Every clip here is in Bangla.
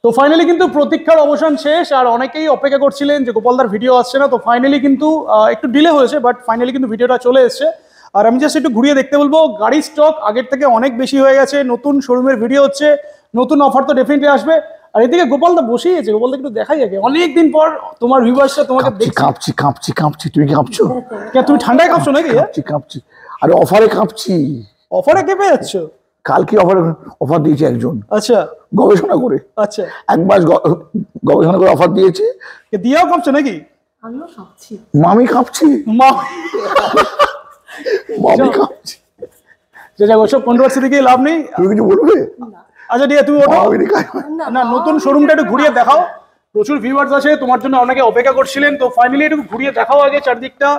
তো ফাইনালি কিন্তু প্রতীক্ষার অবসান শেষ, আর অনেকেই অপেক্ষা করছিলেন যে গোপালদার ভিডিও আসছে না। তো ফাইনালি কিন্তু একটু ডিলে হয়েছে, বাট ফাইনালি কিন্তু ভিডিওটা চলে এসছে। আর আমি জাস্ট একটু ঘুরিয়ে দেখতে বলবো, গাড়ির স্টক আগের থেকে অনেক বেশি হয়ে গেছে, নতুন শোরুমের ভিডিও হচ্ছে, নতুন অফার তো ডেফিনেটলি আসবে। আর এদিকে গোপালদা বসেই আছে, গোপালদা একটু দেখাই আগে, অনেকদিন পর তোমার ভিউয়ার্সরা তোমাকে দেখছে। কাঁপছি তুমি কাঁপছো? তুমি ঠান্ডায় কাঁপছো নাকি? কাঁপছি আরে অফারে কাঁপছি। অফারে কেঁপে যাচ্ছ? কালকে অফার দিয়েছে একজন, আচ্ছা গবেষণা করে, আচ্ছা এক মাস গবেষণা করে অফার দিয়েছে। দিয়াও কাঁপছো নাকি? আমিও কাঁপছি। মামি কাঁপছি, মামি কাঁপছি। ওসব কন্ট্রোভার্সি থেকে লাভ নেই। তুমি কিছু বলবে? আচ্ছা দিয়া তুমি ওঠো না, নতুন শোরুমটা একটু ঘুরিয়ে দেখাও। প্রচুর ভিউয়ার্স আছে, তোমার জন্য অনেকে অপেক্ষা করছিলেন। তো ফাইনালি একটু ঘুরিয়ে দেখাও আগে চারদিকটা,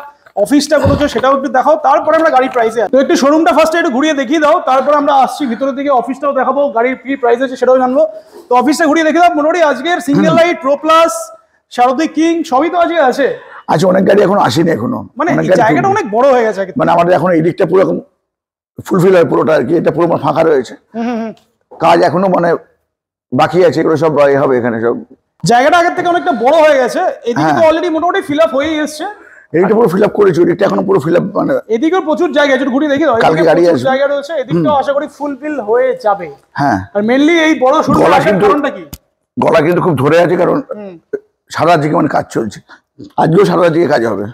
অফিসটা বলেছো সেটাও একটু দেখাও, তারপরে আমরা গাড়ি প্রাইসে। তো একটু শোরুমটা ফার্স্টে একটু ঘুরিয়ে দেখিয়ে দাও, তারপর আমরা আসছি ভিতরের দিকে, অফিসটাও দেখাবো, গাড়ির কি প্রাইস আছে সেটাও জানবো। তো অফিসটা ঘুরিয়ে দেখে দাও। মোটামুটি আজকের সিঙ্গেল লাইট, প্রো প্লাস, সারথি কিং সবই তো আজকে আছে। আচ্ছা, অনেক গাড়ি এখনো আসেনি, এখনো মানে জায়গাটা অনেক বড় হয়ে গেছে। মানে আমাদের এখন এই দিকটা পুরো ফুলফিল হয় পুরোটা আর কি, এটা পুরো ফাঁকা রয়েছে, কাজ এখনো মানে বাকি আছে, এগুলো সব হবে এখানে। সব জায়গাটা আগের থেকে অনেকটা বড় হয়ে গেছে, এদিকে তো অলরেডি মোটামুটি ফিল আপ হয়ে এসছে। এদিকটা পুরো ফিল আপ করেছি, এদিকটা এখনো পুরো ফিল আপ, মানে এদিকেও প্রচুর জায়গা আছে, ঘুরে দেখি দাও, কালকে গাড়ি আছে, জায়গা রয়েছে, এদিকটাও আশা করি ফুলফিল হয়ে যাবে। হ্যাঁ, আর মেইনলি এই বড় শোরুমের কারণটা কি? গলা কিন্তু খুব ধরে আছে, কারণ সারা রাত জেগে মানে কাজ চলছে, আজকেও সারা রাত জেগে কাজ হবে।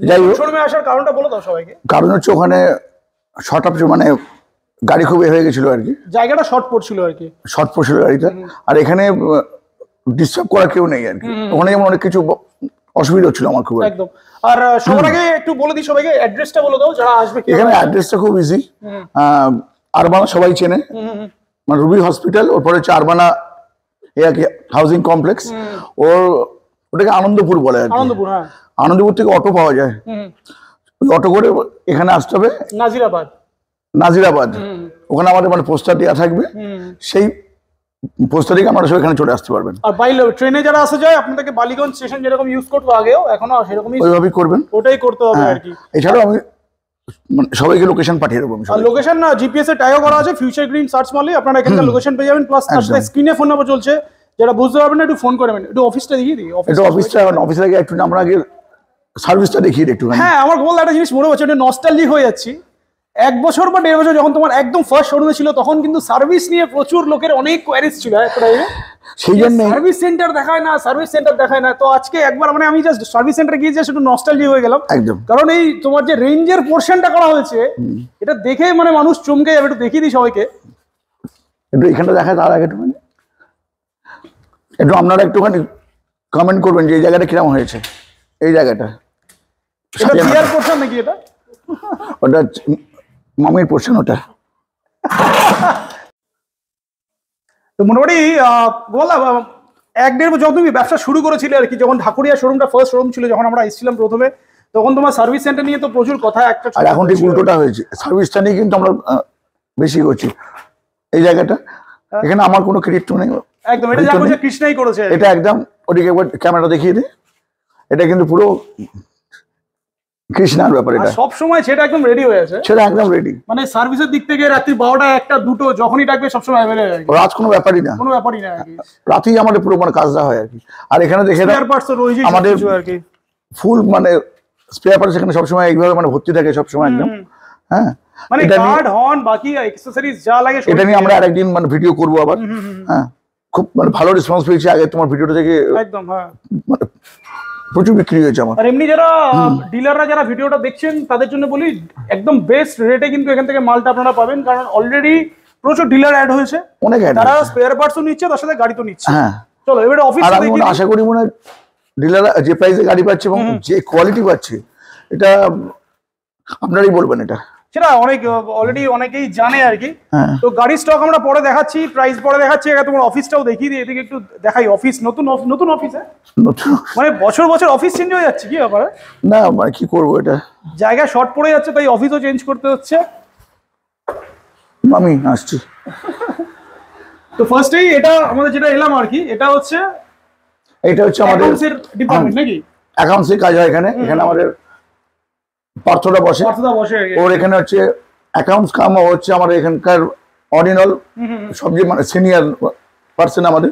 যাই হোক, শোরুমে আসার কারণটা বলো দাও সবাইকে। কারণ হচ্ছে ওখানে শর্ট আপ, মানে গাড়ি খুব হয়ে গেছিল আর কি, জায়গাটা শর্ট পড়ছিল আর কি, শর্ট পড়ছিল গাড়িটা। আর এখানে ডিস্টার্ব করার কেউ নেই আর কি, ওখানে যেমন অনেক কিছু অসুবিধা হচ্ছিল আমার খুব একদম। আর সবার আগে একটু বলে দিই সবাইকে, অ্যাড্রেসটা বলে দাও যারা আসবে। এখানে অ্যাড্রেসটা খুব ইজি, আরবানা সবাই চেনে, মানে রুবি হসপিটাল, ওরপরে হচ্ছে আরবানা হাউজিং কমপ্লেক্স, ওটাকে আনন্দপুর বলে আর কি। আনন্দপুর, হ্যাঁ, আনন্দপুর থেকে অটো পাওয়া যায়, অটো করে এখানে আসতে হবে, নাজিরাবাদ। ওখানে আমাদের মানে পোস্টার দেওয়া থাকবে, সেই পোস্টার থেকে আমরা এখানে চলে আসতে পারবেন। আর বাই ট্রেনে যারা আসা যায়, আপনাদেরকে বালিগঞ্জ স্টেশন যেরকম ইউজ করতো আগেও, এখনো সেরকমই ওইভাবেই করবেন, ওটাই করতে হবে আর কি। এছাড়াও আমি মানে সবাইকে লোকেশন পাঠিয়ে দেবো। আর লোকেশন না জিপিএস এ ট্যাগও করা আছে, ফিউচার গ্রিন সার্চ মারলে আপনারা এখানকার লোকেশন পেয়ে যাবেন। প্লাস তার সাথে স্ক্রিনে ফোন নাম্বার চলছে, যারা বুঝতে পারবেন না একটু ফোন করবেন। একটু অফিসটা দেখিয়ে দিই, অফিসে গিয়ে একটু আমরা আগে সার্ভিসটা দেখিয়ে দিই একটু। হ্যাঁ, আমার বলতে একটা জিনিস মনে হচ্ছে, নস্টালজিক হয়ে যাচ্ছি। 1 বছর বা 1.5 বছর যখন তোমার একদম ফার্স্ট শোরুমে ছিল, তখন কিন্তু সার্ভিস নিয়ে প্রচুর লোকের অনেক কোয়ারিজ ছিল, সেই জন্য সার্ভিস সেন্টার দেখায় না। তো আজকে একবার মানে আমি জাস্ট সার্ভিস সেন্টার গিয়ে জাস্ট একটু নস্টালজিক হয়ে গেলাম একদম, কারণ এই তোমার যে রেঞ্জের পোরশনটা করা হয়েছে, এটা দেখে মানে মানুষ চমকে যাবে। একটু দেখিয়ে দিই সবাইকে, একটু এখানটা দেখায়, তার আগে একটু আপনারা একটুখানি কমেন্ট করবেন যে এই জায়গাটা কিরকম হয়েছে। এই জায়গাটা ক্লিয়ার পোরশন নাকি? এটা ওটা মামির পোরশন, ওটা। তো মোটামুটি বললাম 1-1.5 বছর যখন তুমি ব্যবসা শুরু করেছিলে আর কি, যখন ঢাকুরিয়া শোরুমটা ফার্স্ট শোরুম ছিল, যখন আমরা এসেছিলাম প্রথমে, তখন তোমার সার্ভিস সেন্টার নিয়ে তো প্রচুর কথা একটা। আর এখন ঠিক উল্টোটা হয়েছে, সার্ভিসটা নিয়ে কিন্তু আমরা বেশি করছি। এই জায়গাটা এখানে আমার কোনো ক্রেডিট নেই একদম, এটা যা করেছে কৃষ্ণাই করেছে এটা একদম। ওদিকে একবার ক্যামেরা দেখিয়ে দিই, এটা কিন্তু পুরো কৃষ্ণার ব্যাপার। এটা সব সময় সেটা একদম রেডি হয়ে আছে, সেটা একদম রেডি। মানে সার্ভিসের দিক থেকে রাত্রি 12টা 1টা 2টো যখনই ডাকবে সবসময় অ্যাভেলেবল। রাত কোনো ব্যাপারই না, রাতেই আমাদের পুরো মানে কাজটা হয় আর কি। আর এখানে দেখে আমাদের ফুল মানে স্পেয়ার পার্টস এখানে সবসময় এইভাবে মানে ভর্তি থাকে সবসময় একদম। হ্যাঁ, মানে গার্ড হর্ন বাকি অ্যাকসেসরিজ যা লাগে এটা নিয়ে আমরা আরেকদিন মানে ভিডিও করবো আবার। হ্যাঁ, খুব মানে ভালো রেসপন্স পেয়েছি আগে তোমার ভিডিওটা থেকে একদম। হ্যাঁ, মানে প্রচুর বিক্রি হয়েছে আমার। আর এমনি যারা ডিলাররা যারা ভিডিওটা দেখছেন তাদের জন্য বলি, একদম বেস্ট রেটে কিন্তু এখান থেকে মালটা আপনারা পাবেন, কারণ অলরেডি প্রচুর ডিলার অ্যাড হয়েছে, অনেক অ্যাড, তারা স্পেয়ার পার্টসও নিচ্ছে, তার সাথে গাড়ি তো নিচ্ছে। হ্যাঁ, চলো এবারে অফিস আর আমি আশা করি মনে ডিলাররা যে প্রাইসে গাড়ি পাচ্ছে এবং যে কোয়ালিটি পাচ্ছে, এটা আপনারাই বলবেন, এটা সেটা অনেক অলরেডি অনেকেই জানে আর কি। তো গাড়ির স্টক আমরা পরে দেখাচ্ছি, প্রাইস পরে দেখাচ্ছি। তোমার অফিসটাও দেখিয়ে দিই, এদিকে একটু দেখাই। অফিস নতুন অফিস, মানে বছর বছর অফিস চেঞ্জ হয়ে যাচ্ছে, কি ব্যাপার? না মানে কি করবো, এটা জায়গা শর্ট পড়ে যাচ্ছে, তাই অফিসও চেঞ্জ করতে হচ্ছে। আমি আসছি। তো ফার্স্টেই এটা আমাদের যেটা এলাম আর কি, এটা হচ্ছে আমাদের ডিপার্টমেন্ট নাকি, অ্যাকাউন্টসের কাজ হয় এখানে। এখানে আমাদের পার্থদা বসে, ওর এখানে হচ্ছে অ্যাকাউন্টস কাম হচ্ছে আমাদের এখানকার অরিজিনাল সবচেয়ে মানে সিনিয়র পার্সন আমাদের।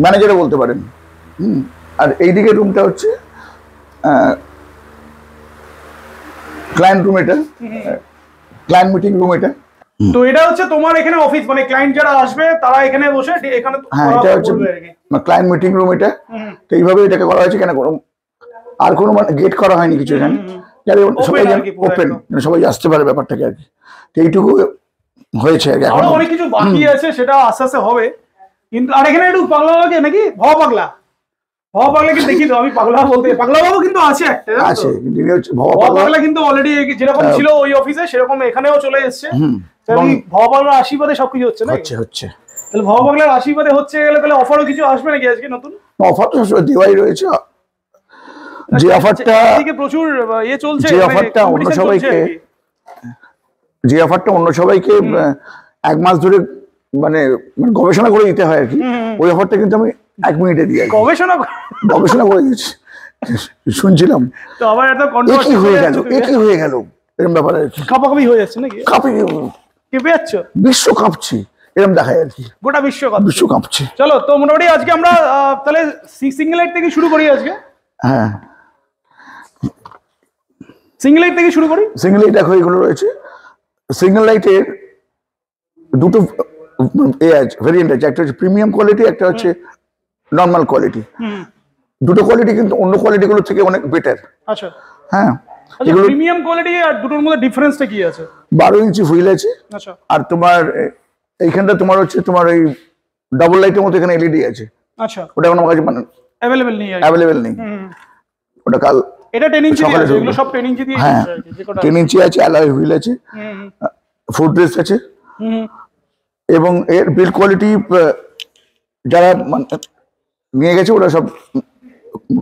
ম্যানেজারও বলতে পারেন। আর এইদিকে রুমটা হচ্ছে ক্লায়েন্ট রুম, এটা ক্লায়েন্ট মিটিং রুম এটা। তো এটা হচ্ছে তোমার এখানে অফিস, মানে ক্লায়েন্ট যারা আসবে তারা এখানে বসে এখানে। হ্যাঁ, এটা হচ্ছে ক্লায়েন্ট মিটিং রুম এটা। তো এইভাবে এটাকে করা হয়েছে কেন, আর কোনো মানে গেট করা হয়নি কিছু এখানে, সবাই ওপেন, সবাই আসতে পারে ব্যাপারটাকে আর কি। তো এইটুকু হয়েছে আর কি। আরো অনেক কিছু বাকি আছে, সেটা আস্তে আস্তে হবে। কিন্তু আর এখানে একটু পাগলা লাগে নাকি, ভবা পাগলা কি দেখি তো, আমি পাগলা বলতে পাগলা বাবু কিন্তু আছে একটা, আছে ভবা পাগলা কিন্তু অলরেডি যেরকম ছিল ওই অফিসে সেরকম এখানেও চলে এসেছে। ভবা পাগলার আশীর্বাদে সবকিছু হচ্ছে না, হচ্ছে। তাহলে ভবা পাগলার আশীর্বাদে হচ্ছে গেলে তাহলে অফারও কিছু আসবে নাকি আজকে নতুন? অফার তো দেওয়াই রয়েছে। যে অফারটা প্রচুর ইয়ে চলছে, যে অফারটা অন্য সবাইকে 1 মাস ধরে মানে গবেষণা করে দিতে হয় আর কি, ওই অফারটা কিন্তু আমি 1 মিনিটে দিয়ে গবেষণা করে দিয়েছি। শুনছিলাম তো আবার এত একই হয়ে গেল এরকম ব্যাপার আর কি। কাঁপাকাঁপি হয়ে যাচ্ছে নাকি? কেঁপে যাচ্ছ? বিশ্ব কাঁপছি এরকম দেখায় আর কি, গোটা বিশ্ব কাঁপছে। চলো তো মোটামুটি আজকে আমরা তাহলে সিঙ্গেল লাইট থেকে শুরু করি আজকে। হ্যাঁ, সিঙ্গেল লাইট থেকে শুরু করি। সিঙ্গেল লাইট দেখো এগুলো রয়েছে। সিঙ্গেল লাইটের দুটো ভেরিয়েন্ট আছে, একটা হচ্ছে প্রিমিয়াম কোয়ালিটি, একটা হচ্ছে নর্মাল কোয়ালিটি। দুটো কোয়ালিটি কিন্তু অন্য কোয়ালিটি গুলো থেকে অনেক বেটার। আচ্ছা, হ্যাঁ। এগুলো প্রিমিয়াম কোয়ালিটি আর দুটোর মধ্যে ডিফারেন্সটা কি আছে? 12 ইঞ্চি হুইল আছে। আচ্ছা। আর তোমার এইখানটা তোমার হচ্ছে তোমার ওই ডাবল লাইটের মতো এখানে এলইডি আছে। আচ্ছা। ওটা আমার কাছে মানে অ্যাভেলেবেল নেই। ওটা কাল এটা 10 ইঞ্চি আছে, এগুলো সব 10 ইঞ্চি দিয়ে আছে। হ্যাঁ, 10 ইঞ্চি আছে, অ্যালয় হুইল আছে, ফুট রেস্ট আছে। এবং এর বিল্ড কোয়ালিটি যারা নিয়ে গেছে ওরা সব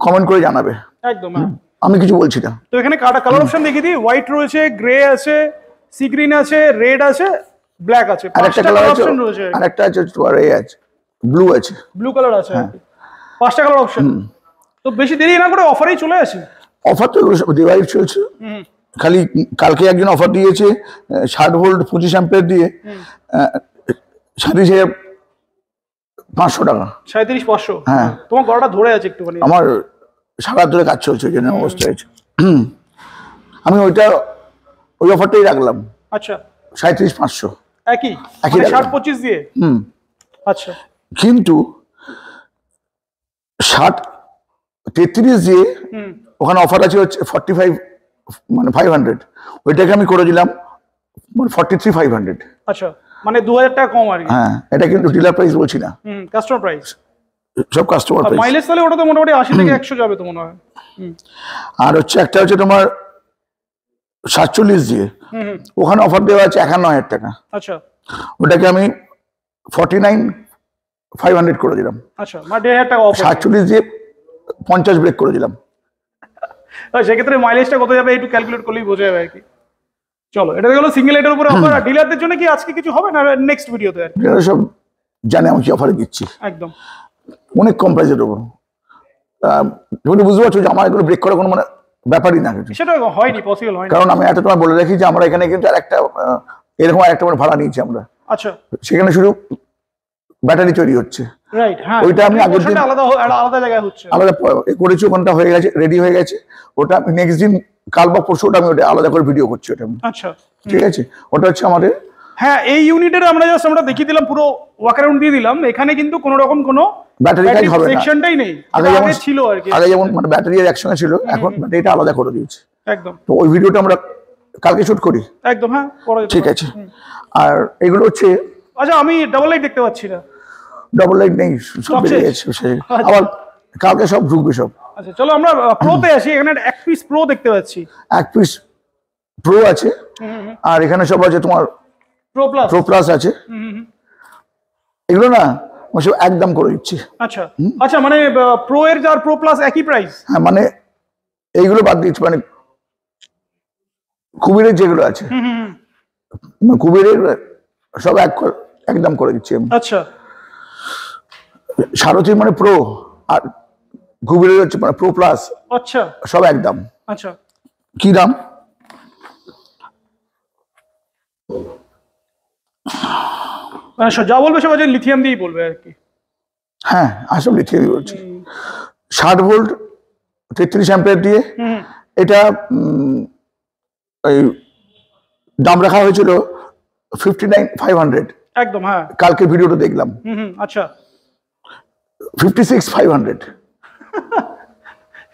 কমেন্ট করে জানাবে। একদম, আমি কিছু বলছি না। তো এখানে কালার অপশন দেখিয়ে দিই, হোয়াইট রয়েছে, গ্রে আছে, সি গ্রিন আছে, রেড আছে, ব্ল্যাক আছে, আরেকটা কালার অপশন রয়েছে, আরেকটা আছে তোমার এই আছে ব্লু আছে, ব্লু কালার আছে। 5টা কালার অপশন। তো বেশি দেরি না করে অফারেই চলে আসি। অফার তো এগুলো সব দিওয়ালি চলছে। খালি কালকে একজন অফার দিয়েছে 60 ভোল্ট 25 অ্যাম্পিয়ার দিয়ে 37,500 টাকা। 37,500? হ্যাঁ। তোমার গলাটা ধরে আছে একটুখানি। আমার সারা ধরে কাজ চলছে, এই জন্য অবস্থা হয়েছে। আমি ওই অফারটাই রাখলাম। আচ্ছা, 37,500 একই 60-25 দিয়ে। আচ্ছা, কিন্তু 60-33 দিয়ে ওখানে অফার আছে হচ্ছে 45 মানে 500, ওইটাকে আমি করে দিলাম 43,500। আচ্ছা, মানে 2000 টাকা কম আর কি। হ্যাঁ, এটা কিন্তু ডিলার প্রাইস বলছি না, কাস্টমার প্রাইস, সব কাস্টমার প্রাইস। মাইলেজ তাহলে ওটা তো মোটামুটি 80 থেকে 100 যাবে তো মনে হয়। আর হচ্ছে একটা হচ্ছে তোমার 47 দিয়ে, ওখানে অফার দেওয়া আছে 51,000 টাকা। আচ্ছা, ওটাকে আমি 49,500 করে দিলাম। আচ্ছা, মানে 1,500 টাকা অফার। 47 দিয়ে 50 ব্রেক করে দিলাম। সেক্ষেত্রে মাইলেজটা কত যাবে একটু ক্যালকুলেট করলেই বোঝা যাবে আর কি। চলো, এটা গেল সিঙ্গেল লাইটের উপরে অফার। আর ডিলারদের জন্য কি আজকে কিছু হবে না নেক্সট ভিডিওতে? ডিলার সব জানে আমি কি অফারে দিচ্ছি, একদম অনেক কম প্রাইসের উপর। তুমি বুঝতে পারছো যে আমার এগুলো ব্রেক করার কোনো মানে ব্যাপারই না, সেটা হয়নি, পসিবল হয়নি। কারণ আমি এত তোমার বলে রাখি যে আমরা এখানে কিন্তু আরেকটা এরকম আরেকটা ভাড়া নিয়েছি আমরা। আচ্ছা, সেখানে শুধু ব্যাটারি তৈরি হচ্ছে। রাইট, হ্যাঁ, ওইটা আমি আগের দিন আলাদা জায়গায় হচ্ছে, আলাদা করেছি, ওখানটা হয়ে গেছে, রেডি হয়ে গেছে। ওটা আমি নেক্সট দিন কাল বা পরশু ওটা আমি ওটা আলাদা করে ভিডিও করছি ওটা। আচ্ছা, ঠিক আছে, ওটা হচ্ছে আমাদের। হ্যাঁ, এই ইউনিটের আমরা দেখিয়ে দিলাম, পুরো ওয়াক অ্যারাউন্ড দিয়ে দিলাম। এখানে কিন্তু কোনো রকম কোনো ব্যাটারি কাজ হবে না, সেকশনটাই নেই। আগে যেমন ছিল আর কি, আগে যেমন মানে ব্যাটারি একসঙ্গে ছিল, এখন ব্যাটারিটা আলাদা করে দিয়েছে। একদম। তো ওই ভিডিওটা আমরা কালকে শুট করি। একদম, হ্যাঁ, ঠিক আছে। আর এগুলো হচ্ছে, আচ্ছা, আমি ডাবল লাইট দেখতে পাচ্ছি না। ডাবল লাইট নেই, সব বেরিয়ে গেছে। আবার কালকে সব ঢুকবে সব। আচ্ছা, চলো আমরা প্রোতে আসি। এখানে এক পিস প্রো দেখতে পাচ্ছি। এক পিস প্রো আছে, আর এখানে সব আছে তোমার প্রো প্লাস আছে। এগুলো না সব একদম করে দিচ্ছি। আচ্ছা, আচ্ছা, মানে প্রো এর আর প্রো প্লাস একই প্রাইস? হ্যাঁ, মানে এইগুলো বাদ দিচ্ছি, মানে কুবেরের যেগুলো আছে, কুবেরের সব একদম করে দিচ্ছি আমি। আচ্ছা, সারথি মানে প্রো, আর কুবেরের হচ্ছে মানে প্রো প্লাস। আচ্ছা, সব একদম। আচ্ছা, কি দাম? মানে যা বলবে সব লিথিয়াম দিয়েই বলবে আর কি। হ্যাঁ আসলে লিথিয়ামই বলছি। 60 ভোল্ট 33 অ্যাম্পিয়ার দিয়ে এটা এই দাম রাখা হয়েছিল 59,500। একদম হ্যাঁ, কালকে ভিডিওটা দেখলাম। আচ্ছা 56,500।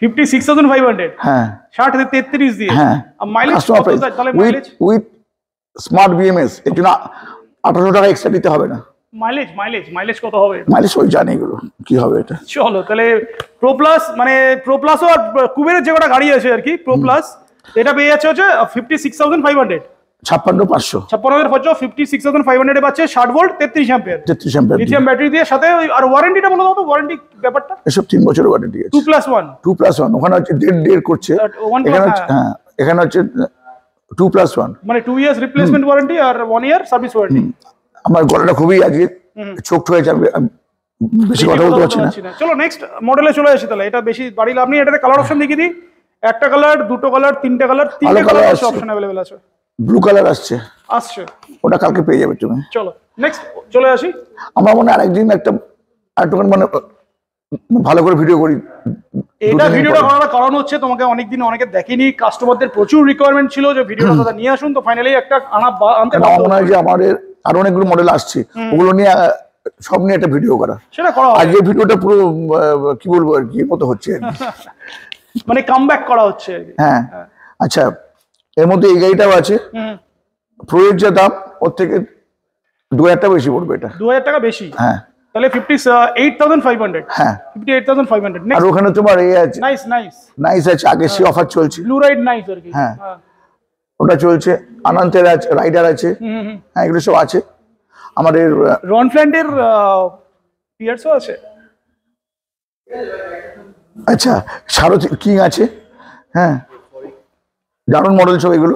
56,500 হ্যাঁ 60 33 দিয়ে। হ্যাঁ আর মাইলেজ Customer কত price তাহলে? with mileage with smart BMS এর জন্য 1800 টাকা এক্সট্রা দিতে হবে না। মাইলেজ কত হবে? মাইলেজ ওই জানি এগুলো কি হবে এটা। চলো তাহলে প্রো প্লাস, মানে প্রো প্লাসও আর কুবেরের যে কটা গাড়ি আছে আর কি, প্রো প্লাস এটা পেয়ে যাচ্ছে হচ্ছে 56,500। 56,500 56,500 এ পাচ্ছে 60 volt 33 ampere 33 ampere lithium battery দিয়ে, সাথে আর ওয়ারেন্টিটা বলে দাও তো, ওয়ারেন্টি ব্যাপারটা। এসব 3 বছরের ওয়ারেন্টি আছে। 2+1 2+1 ওখানে হচ্ছে দেড় করছে, এখানে হচ্ছে হ্যাঁ এখানে হচ্ছে 2+1 মানে 2 ইয়ার্স রিপ্লেসমেন্ট ওয়ারেন্টি আর 1 ইয়ার সার্ভিস ওয়ারেন্টি। আমার গলাটা খুবই আজকে চোখট হয়ে যাবে, বেশি কথা বলতে পারছি না। চলো নেক্সট মডেলে চলে আসি তাহলে। এটা বেশি বাড়ি লাভ নেই, এটাতে কালার অপশন দেখিয়ে দিই। একটা কালার, দুটো কালার, তিনটে কালার, তিনটে কালার অপশন अवेलेबल আছে। ব্লু কালার আসছে, ওটা কালকে পেয়ে যাবে তুমি। চলো নেক্সট চলে আসি। আমরা মনে হয় আরেকদিন একটুখানি মানে ভালো করে ভিডিও করি। এটা ভিডিওটা করার কারণ হচ্ছে তোমাকে অনেকদিন অনেকে দেখেনি, কাস্টমারদের প্রচুর রিকোয়ারমেন্ট ছিল যে ভিডিওটা দাদা নিয়ে আসুন, তো ফাইনালি একটা আনতে আমার মনে হয় যে আমাদের আরো অনেকগুলো মডেল আসছে, ওগুলো নিয়ে সব নিয়ে একটা ভিডিও করা, সেটা করা আজকে ভিডিওটা পুরো কি বলবো আর কি মতো হচ্ছে মানে কামব্যাক করা হচ্ছে। হ্যাঁ আচ্ছা, এর মধ্যে এই গাড়িটাও আছে, প্রোয়ের যা দাম ওর থেকে 2,000 টাকা বেশি পড়বে, এটা 2,000 টাকা বেশি। হ্যাঁ তাহলে 58,500। হ্যাঁ 58,500। আর ওখানে তোমার এই আছে নাইস আছে, আগে সে অফার চলছে ব্লু রাইড নাইস আর কি। হ্যাঁ ওটা চলছে, আনন্তের আছে, রাইডার আছে, হ্যাঁ এগুলো সব আছে। আমাদের রন ফ্ল্যান্ডের পিয়ার্সও আছে। আচ্ছা সারথি কিং আছে, হ্যাঁ দারুণ মডেল সব এগুলো।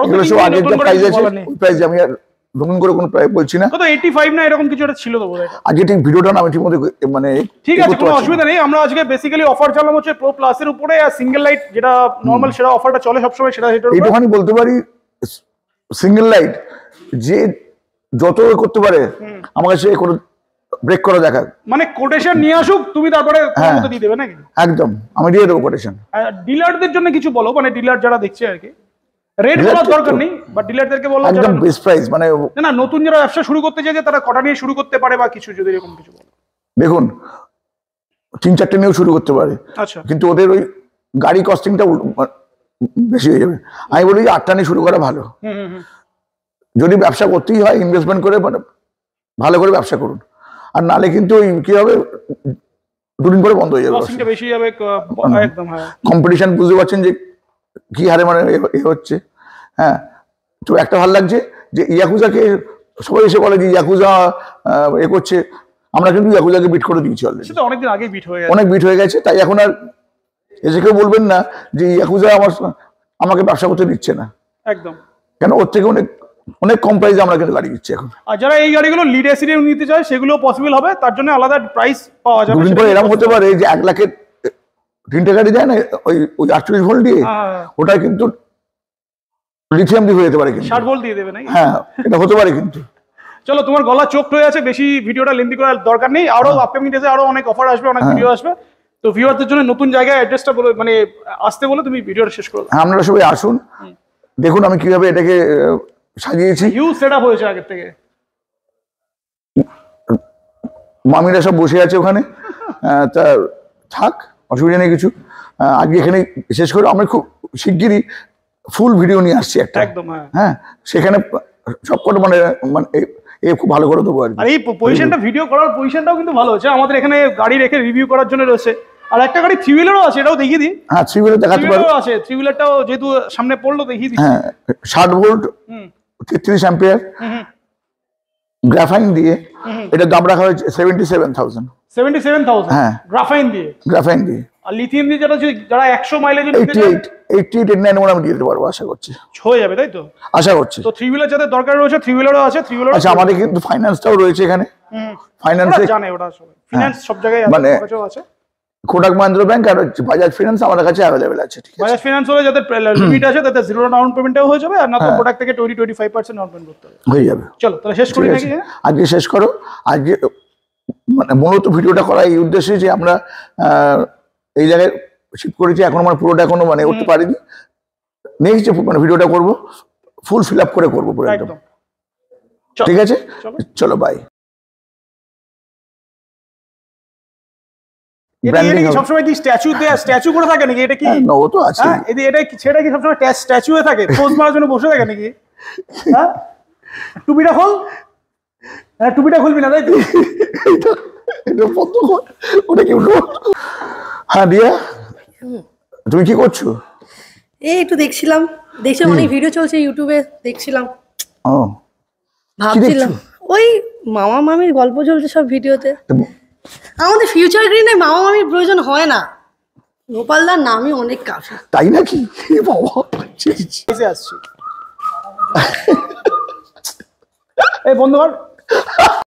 এগুলো সব আগের যা প্রাইস আছে ওই প্রাইস আমি আর নতুন করে কোনো প্রাইস বলছি না। কত 85 না এরকম কিছু একটা ছিল তো বোধহয়। আজকে ঠিক ভিডিওটা না আমি ঠিক মতো মানে ঠিক আছে, কোনো অসুবিধা নেই। আমরা আজকে বেসিক্যালি অফার চালাম হচ্ছে প্রো প্লাসের উপরে, আর সিঙ্গেল লাইট যেটা নরমাল সেটা অফারটা চলে সবসময়, সেটা এইটুখানি বলতে পারি। সিঙ্গেল লাইট যে যত করতে পারে আমার কাছে কোনো ব্রেক করা দেখা, মানে কোটেশন নিয়ে আসুক তুমি, তারপরে মতো দিয়ে দেবে নাকি? একদম আমি দিয়ে দেবো কোটেশন। ডিলারদের জন্য কিছু বলো, মানে ডিলার যারা দেখছে আর কি, রেট বলার দরকার নেই, বাট ডিলারদেরকে বলো একদম বেস্ট প্রাইস। মানে না নতুন যারা ব্যবসা শুরু করতে চায় তারা কটা নিয়ে শুরু করতে পারে বা কিছু যদি এরকম কিছু বলো। দেখুন 3-4টে নিয়েও শুরু করতে পারে, আচ্ছা কিন্তু ওদের ওই গাড়ি কস্টিংটা বেশি হয়ে যাবে। আমি বলি 8টা নিয়ে শুরু করা ভালো। যদি ব্যবসা করতেই হয় ইনভেস্টমেন্ট করে মানে ভালো করে ব্যবসা করুন, আর নালে কিন্তু ওই কি হবে 2 দিন পরে বন্ধ হয়ে যাবে, কস্টিংটা বেশি যাবে একদম। হ্যাঁ কম্পিটিশন বুঝতে পারছেন যে কি হারে মানে এ হচ্ছে। হ্যাঁ তো একটা ভালো লাগছে যে ইয়াকুজাকে সবাই এসে বলে যে ইয়াকুজা এ করছে, আমরা কিন্তু ইয়াকুজাকে বিট করে দিয়েছি অলরেডি, সেটা অনেকদিন আগে বিট হয়ে গেছে, অনেক বিট হয়ে গেছে। তাই এখন আর এসে কেউ বলবেন না যে ইয়াকুজা আমাকে ব্যবসা করতে দিচ্ছে না, একদম। কেন ওর থেকে অনেক কম প্রাইসে আমরা কিন্তু গাড়ি দিচ্ছি এখন। আর যারা এই গাড়িগুলো লিড অ্যাসিডে নিতে চায় সেগুলো পসিবল হবে, তার জন্য আলাদা প্রাইস পাওয়া যাবে। 2 দিন পরে এরকম হতে পারে যে 1 লাখের 3টে গাড়ি দেয় না ওই 48 ভোল্ট দিয়ে, ওটা কিন্তু লিথিয়াম দিয়ে হয়ে যেতে পারে, কিন্তু 60 ভোল্ট দিয়ে দেবে নাকি? হ্যাঁ এটা হতে পারে কিন্তু। চলো তোমার গলা চোখ হয়ে আছে, বেশি ভিডিওটা লেন্দি করার দরকার নেই। আরো আপকামিং ডেজে আরো অনেক অফার আসবে, অনেক ভিডিও আসবে। তো ভিউয়ারদের জন্য নতুন জায়গায় অ্যাড্রেসটা বলে মানে আসতে বলে তুমি ভিডিওটা শেষ করো। হ্যাঁ আপনারা সবাই আসুন, দেখুন আমি কিভাবে এটাকে সাজিয়েছি। হিউজ সেটআপ হয়েছে আগের থেকে, মামিরা সব বসে আছে ওখানে, তা থাক অসুবিধা নেই কিছু। আজকে এখানে শেষ করে আমি খুব শিগগিরই ফুল ভিডিও নিয়ে আসছি একটা, একদম। হ্যাঁ সেখানে সবকটা মানে খুব ভালো করে দেবো আর কি। আর এই পজিশনটা ভিডিও করার পজিশনটাও কিন্তু ভালো হচ্ছে, আমাদের এখানে গাড়ি রেখে রিভিউ করার জন্য রয়েছে। আর একটা গাড়ি 3 হুইলারও আছে, এটাও দেখিয়ে দিই। হ্যাঁ 3 হুইলার দেখাতে পারবো, আছে 3 হুইলারটাও যেহেতু সামনে পড়লো দেখিয়ে দিই। হ্যাঁ 60 ভোল্ট 33 অ্যাম্পিয়ার গ্রাফাইন দিয়ে, এটা দাম রাখা হয়েছে 77,000। 77,000 হ্যাঁ গ্রাফাইন দিয়ে। আর লিথিয়াম দিয়ে যারা 100 মাইলেজ 88-89 আমি দিয়ে দিতে পারবো আশা করছি, হয়ে যাবে তাই তো আশা করছি। তো 3 হুইলার যাদের দরকার রয়েছে 3 হুইলারও আছে, 3 হুইলার। আচ্ছা আমাদের কিন্তু ফাইন্যান্সটাও রয়েছে এখানে, ফাইন্যান্সে জানে ওটা সবাই, ফিনান্স সব জায়গায় মানে আছে। কোটাক মাহিন্দ্রা ব্যাংক আর বাজাজ ফিনান্স আমাদের কাছে অ্যাভেলেবেল আছে। ঠিক আছে, বাজাজ ফিনান্স হলে যাদের লিমিট আছে তাদের 0 ডাউন পেমেন্টও হয়ে যাবে, আর না তো কোটাক থেকে 20-25% ডাউন পেমেন্ট করতে হবে। হয়ে যাবে। চলো তাহলে শেষ করি নাকি? আজকে শেষ করো। আজকে মানে মূলত ভিডিওটা করা এই উদ্দেশ্যে যে আমরা এই জায়গায় শিফট করেছি, এখন আমার পুরোটা এখনো মানে উঠতে পারিনি। নেক্সট মানে ভিডিওটা করব ফুল ফিল আপ করে করবো পুরো একদম। ঠিক আছে, চলো বাই। সবসময় কি স্ট্যাচু করে থাকে নাকি? এটা কি না, ও তো আছে। এটা সেটা কি সবসময় স্ট্যাচু হয়ে থাকে, পোজ মারার জন্য বসে থাকে নাকি? হ্যাঁ, টুপিটা খোল। হ্যাঁ, টুপিটা খুলবি না তাই তো? ওটা কি? হ্যাঁ দিয়া, তুমি কি করছো? এই একটু দেখছিলাম অনেক ভিডিও চলছে ইউটিউবে, দেখছিলাম। ও, ভাবছিলাম ওই মামা মামির গল্প চলছে সব ভিডিওতে। আমাদের ফিউচার গ্রিনে মামা মামির প্রয়োজন হয় না, গোপালদার নামই অনেক কাফি। তাই নাকি? বাবা আসছি এই বন্ধুগণ।